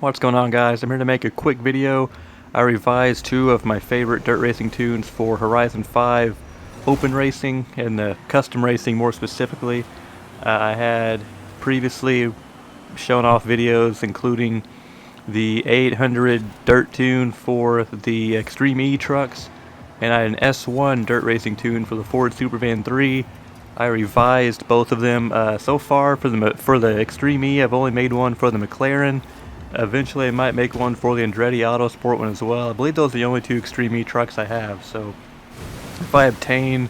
What's going on, guys? I'm here to make a quick video. I revised two of my favorite dirt racing tunes for Horizon 5 open racing and the custom racing more specifically. I had previously shown off videos including the 800 dirt tune for the Extreme E trucks, and I had an S1 dirt racing tune for the Ford Supervan 3. I revised both of them. So far for the Extreme E, I've only made one for the McLaren. Eventually I might make one for the Andretti Autosport one as well. I believe those are the only two Extreme E trucks I have, so if I obtain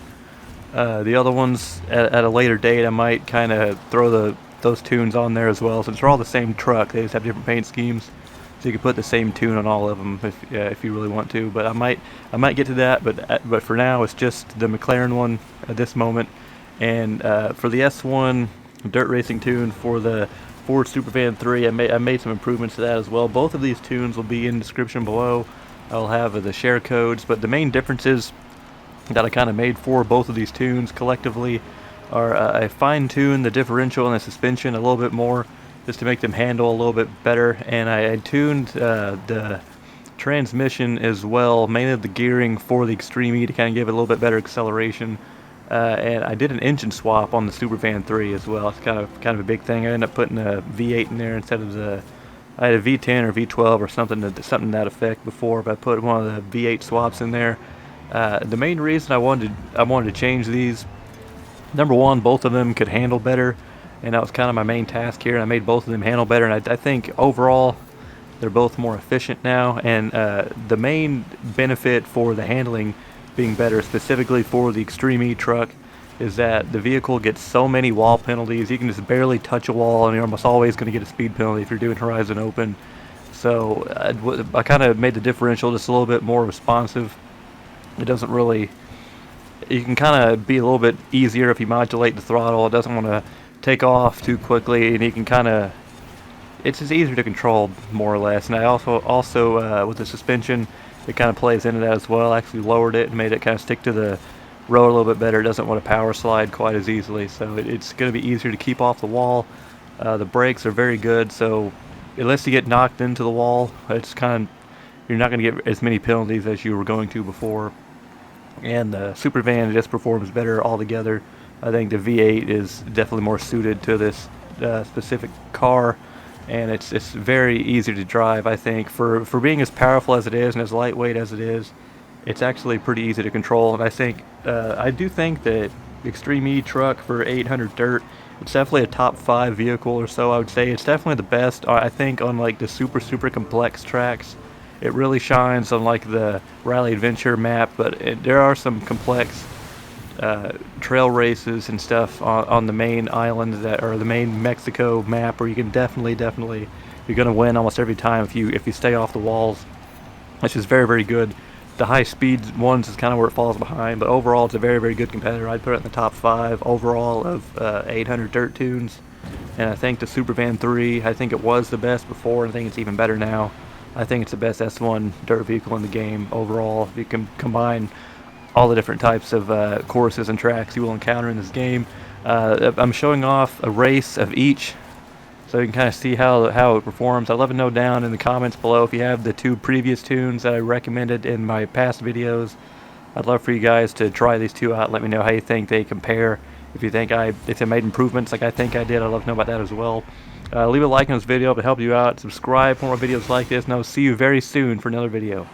the other ones at a later date, I might kind of throw those tunes on there as well, since they're all the same truck. They just have different paint schemes, so you can put the same tune on all of them if you really want to. But I might get to that, but for now it's just the McLaren one at this moment. And for the S1 dirt racing tune for the Ford Supervan 3, I made some improvements to that as well. Both of these tunes will be in the description below. I'll have the share codes, but the main differences that I kind of made for both of these tunes collectively are I fine-tuned the differential and the suspension a little bit more just to make them handle a little bit better, and I tuned the transmission as well, mainly the gearing for the Extreme E to kind of give it a little bit better acceleration. And I did an engine swap on the Supervan 3 as well. It's kind of a big thing. I ended up putting a V8 in there instead of I had a V10 or V12 or something to that effect before, but I put one of the V8 swaps in there. The main reason I wanted to change these, number one, both of them could handle better, and that was kind of my main task here. And I made both of them handle better, and I think overall they're both more efficient now. And the main benefit for the handling being better, specifically for the Extreme E truck, is that the vehicle gets so many wall penalties. You can just barely touch a wall and you're almost always going to get a speed penalty if you're doing Horizon Open. So I kind of made the differential just a little bit more responsive. It doesn't really, you can kind of be a little bit easier if you modulate the throttle. It doesn't want to take off too quickly, and you can kind of, it's just easier to control more or less. And I also with the suspension, it kind of plays into that as well. I actually lowered it and made it kind of stick to the road a little bit better. It doesn't want to power slide quite as easily, so it's going to be easier to keep off the wall. The brakes are very good, so unless you get knocked into the wall, it's kind of, you're not going to get as many penalties as you were going to before. And the Supervan just performs better altogether. I think the V8 is definitely more suited to this specific car, and it's very easy to drive. I think for being as powerful as it is and as lightweight as it is, it's actually pretty easy to control. And I think I do think that Extreme E truck for 800 dirt, it's definitely a top 5 vehicle or so. I would say it's definitely the best. I think on like the super complex tracks, it really shines on like the Rally Adventure map, but there are some complex trail races and stuff on the main islands that are the main Mexico map, where you can definitely you're going to win almost every time if you stay off the walls, which is very good. The high speed ones is kind of where it falls behind, but overall it's a very good competitor. I'd put it in the top 5 overall of 800 dirt tunes. And I think the Supervan 3, I think it was the best before, and I think it's even better now. I think it's the best S1 dirt vehicle in the game overall. If you can combine all the different types of courses and tracks you will encounter in this game. I'm showing off a race of each, so you can kind of see how it performs. I'd love to know down in the comments below if you have the 2 previous tunes that I recommended in my past videos. I'd love for you guys to try these 2 out. Let me know how you think they compare. If you think if they made improvements like I think I did, I'd love to know about that as well. Leave a like on this video if it helped you out. Subscribe for more videos like this, and I'll see you very soon for another video.